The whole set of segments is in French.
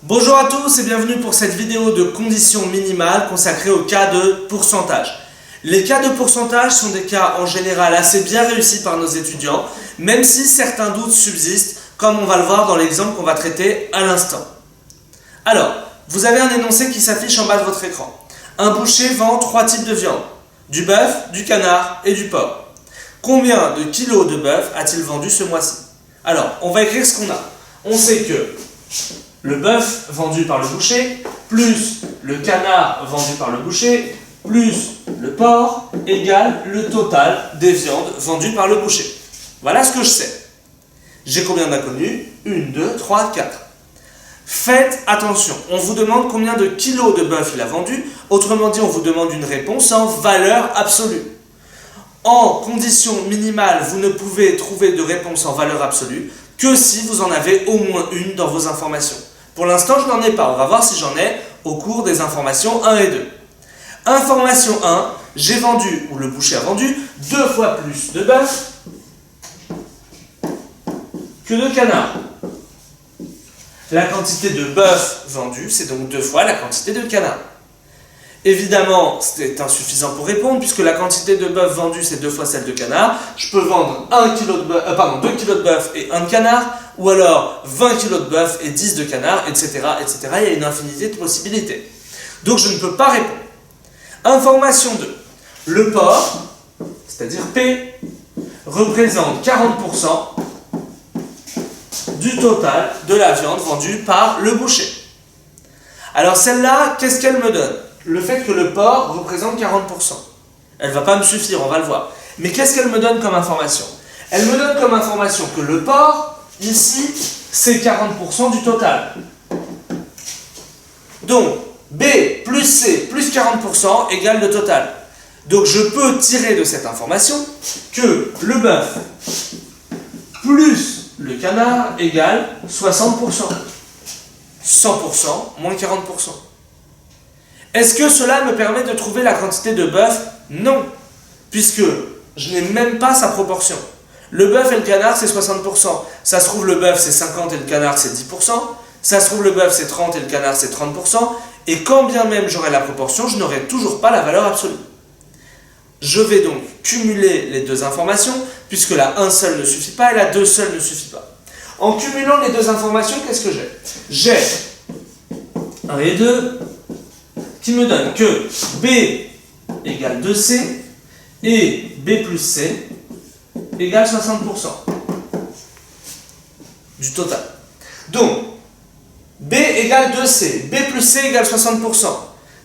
Bonjour à tous et bienvenue pour cette vidéo de conditions minimales consacrée aux cas de pourcentage. Les cas de pourcentage sont des cas en général assez bien réussis par nos étudiants, même si certains doutes subsistent, comme on va le voir dans l'exemple qu'on va traiter à l'instant. Alors, vous avez un énoncé qui s'affiche en bas de votre écran. Un boucher vend 3 types de viande, du bœuf, du canard et du porc. Combien de kilos de bœuf a-t-il vendu ce mois-ci? Alors, on va écrire ce qu'on a. On sait que le bœuf vendu par le boucher, plus le canard vendu par le boucher, plus le porc, égale le total des viandes vendues par le boucher. Voilà ce que je sais. J'ai combien d'inconnus? 1, 2, 3, 4. Faites attention, on vous demande combien de kilos de bœuf il a vendu, autrement dit on vous demande une réponse en valeur absolue. En condition minimale, vous ne pouvez trouver de réponse en valeur absolue que si vous en avez au moins une dans vos informations. Pour l'instant, je n'en ai pas. On va voir si j'en ai au cours des informations 1 et 2. Information 1, j'ai vendu, ou le boucher a vendu, 2 fois plus de bœuf que de canard. La quantité de bœuf vendu, c'est donc 2 fois la quantité de canard. Évidemment, c'est insuffisant pour répondre, puisque la quantité de bœuf vendue, c'est 2 fois celle de canard. Je peux vendre 2 kg de bœuf et 1 de canard, ou alors 20 kg de bœuf et 10 de canard, etc., etc. Il y a une infinité de possibilités. Donc je ne peux pas répondre. Information 2. Le porc, c'est-à-dire P, représente 40% du total de la viande vendue par le boucher. Alors celle-là, qu'est-ce qu'elle me donne? Le fait que le porc représente 40%. Elle ne va pas me suffire, on va le voir. Mais qu'est-ce qu'elle me donne comme information? Elle me donne comme information que le porc, ici, c'est 40% du total. Donc, B plus C plus 40% égale le total. Donc je peux tirer de cette information que le bœuf plus le canard égale 60%. 100% moins 40%. Est-ce que cela me permet de trouver la quantité de bœuf? Non, puisque je n'ai même pas sa proportion. Le bœuf et le canard, c'est 60%. Ça se trouve, le bœuf, c'est 50% et le canard, c'est 10%. Ça se trouve, le bœuf, c'est 30% et le canard, c'est 30%. Et quand bien même j'aurai la proportion, je n'aurai toujours pas la valeur absolue. Je vais donc cumuler les deux informations, puisque la 1 seule ne suffit pas et la 2 seule ne suffit pas. En cumulant les deux informations, qu'est-ce que j'ai? J'ai 1 et 2 qui me donne que B égale 2C et B plus C égale 60% du total. Donc, B égale 2C, B plus C égale 60%.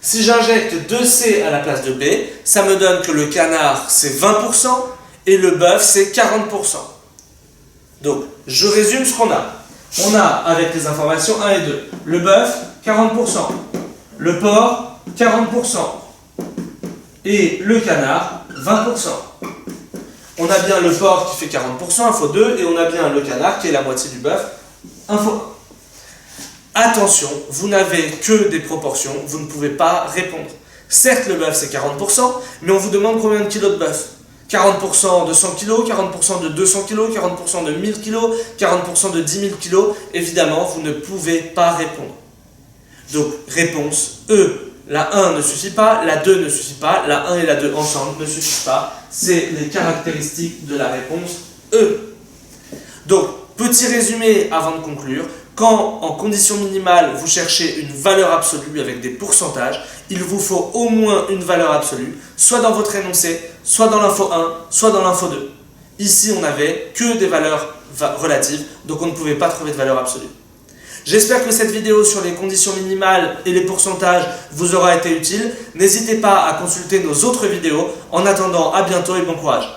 Si j'injecte 2C à la place de B, ça me donne que le canard c'est 20% et le bœuf c'est 40%. Donc, je résume ce qu'on a. On a, avec les informations 1 et 2, le bœuf, 40%, le porc, 40%, et le canard, 20%. On a bien le porc qui fait 40%, 1 fois 2, et on a bien le canard qui est la moitié du bœuf, 1 fois 1. Attention, vous n'avez que des proportions, vous ne pouvez pas répondre. Certes, le bœuf c'est 40%, mais on vous demande combien de kilos de bœuf? 40% de 100 kg, 40% de 200 kg, 40% de 1000 kg, 40% de 10 000 kg. Évidemment, vous ne pouvez pas répondre. Donc, réponse E. La 1 ne suffit pas, la 2 ne suffit pas, la 1 et la 2 ensemble ne suffisent pas. C'est les caractéristiques de la réponse E. Donc, petit résumé avant de conclure. Quand, en condition minimale, vous cherchez une valeur absolue avec des pourcentages, il vous faut au moins une valeur absolue, soit dans votre énoncé, soit dans l'info 1, soit dans l'info 2. Ici, on n'avait que des valeurs relatives, donc on ne pouvait pas trouver de valeur absolue. J'espère que cette vidéo sur les conditions minimales et les pourcentages vous aura été utile. N'hésitez pas à consulter nos autres vidéos. En attendant, à bientôt et bon courage.